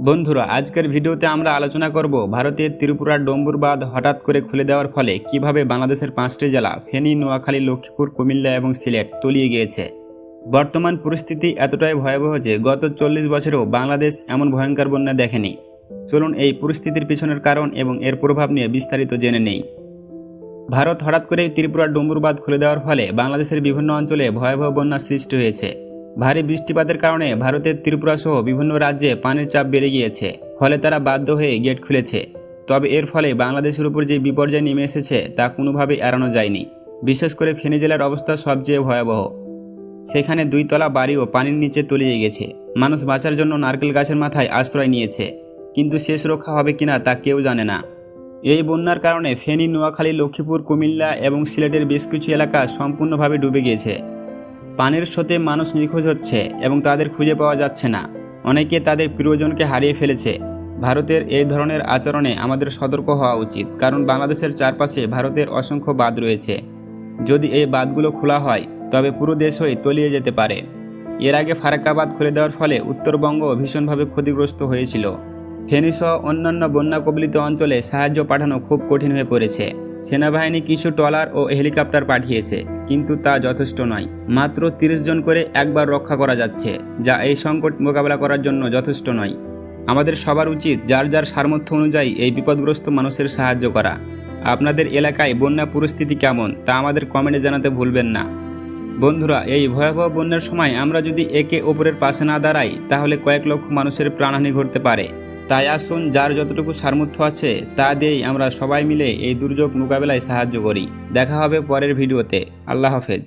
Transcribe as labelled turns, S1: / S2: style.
S1: বন্ধুরা, আজকের ভিডিওতে আমরা আলোচনা করব ভারতের ত্রিপুরার ডম্বুর বাঁধ হঠাৎ করে খুলে দেওয়ার ফলে কিভাবে বাংলাদেশের 5টি জেলা ফেনী, নোয়াখালী, লক্ষ্মীপুর, কুমিল্লা এবং সিলেট তলিয়ে গিয়েছে। বর্তমান পরিস্থিতি এতটাই ভয়াবহ যে গত 40 বছরেও বাংলাদেশ এমন ভয়ঙ্কর বন্যা দেখেনি। চলুন এই পরিস্থিতির পিছনের কারণ এবং এর প্রভাব নিয়ে বিস্তারিত জেনে নেই। ভারত হঠাৎ করে ত্রিপুরার ডম্বুর বাঁধ খুলে দেওয়ার ফলে বাংলাদেশের বিভিন্ন অঞ্চলে ভয়াবহ বন্যার সৃষ্টি হয়েছে। ভারী বৃষ্টিপাতের কারণে ভারতের ত্রিপুরা সহ বিভিন্ন রাজ্যে পানির চাপ বেড়ে গিয়েছে, ফলে তারা বাধ্য হয়ে গেট খুলেছে। তবে এর ফলে বাংলাদেশের উপর যে বিপর্যয় নেমে এসেছে তা কোনোভাবেই এড়ানো যায়নি। বিশেষ করে ফেনী জেলার অবস্থা সবচেয়ে ভয়াবহ। সেখানে 2 তলা বাড়িও পানির নিচে তলিয়ে গেছে। মানুষ বাঁচার জন্য নারকেল গাছের মাথায় আশ্রয় নিয়েছে, কিন্তু শেষ রক্ষা হবে কিনা তা কেউ জানে না। এই বন্যার কারণে ফেনী, নোয়াখালী, লক্ষ্মীপুর, কুমিল্লা এবং সিলেটের বেশ কিছু এলাকা সম্পূর্ণভাবে ডুবে গিয়েছে। পানির স্রোতে মানুষ নিখোঁজ হচ্ছে এবং তাদের খুঁজে পাওয়া যাচ্ছে না। অনেকে তাদের প্রিয়জনকে হারিয়ে ফেলেছে। ভারতের এই ধরনের আচরণে আমাদের সতর্ক হওয়া উচিত, কারণ বাংলাদেশের চারপাশে ভারতের অসংখ্য বাঁধ রয়েছে। যদি এই বাঁধগুলো খোলা হয় তবে পুরো দেশই তলিয়ে যেতে পারে। এর আগে ফারাক্কা বাঁধ খুলে দেওয়ার ফলে উত্তরবঙ্গ ভীষণভাবে ক্ষতিগ্রস্ত হয়েছিল। ফেনী সহ অন্যান্য বন্যা কবলিত অঞ্চলে সাহায্য পাঠানো খুব কঠিন হয়ে পড়েছে। সেনাবাহিনী কিছু ট্রলার ও হেলিকপ্টার পাঠিয়েছে, কিন্তু তা যথেষ্ট নয়। মাত্র 30 জন করে একবার রক্ষা করা যাচ্ছে, যা এই সংকট মোকাবেলা করার জন্য যথেষ্ট নয়। আমাদের সবার উচিত যার যার সামর্থ্য অনুযায়ী এই বিপদগ্রস্ত মানুষের সাহায্য করা। আপনাদের এলাকায় বন্যা পরিস্থিতি কেমন তা আমাদের কমেন্টে জানাতে ভুলবেন না। বন্ধুরা, এই ভয়াবহ বন্যার সময় আমরা যদি একে অপরের পাশে না দাঁড়াই তাহলে কয়েক লক্ষ মানুষের প্রাণহানি ঘটতে পারে। তাই আসুন, যার যতটুকু সামর্থ্য আছে তা দিয়েই আমরা সবাই মিলে এই দুর্যোগ মোকাবেলায় সাহায্য করি। দেখা হবে পরের ভিডিওতে। আল্লাহ হাফেজ।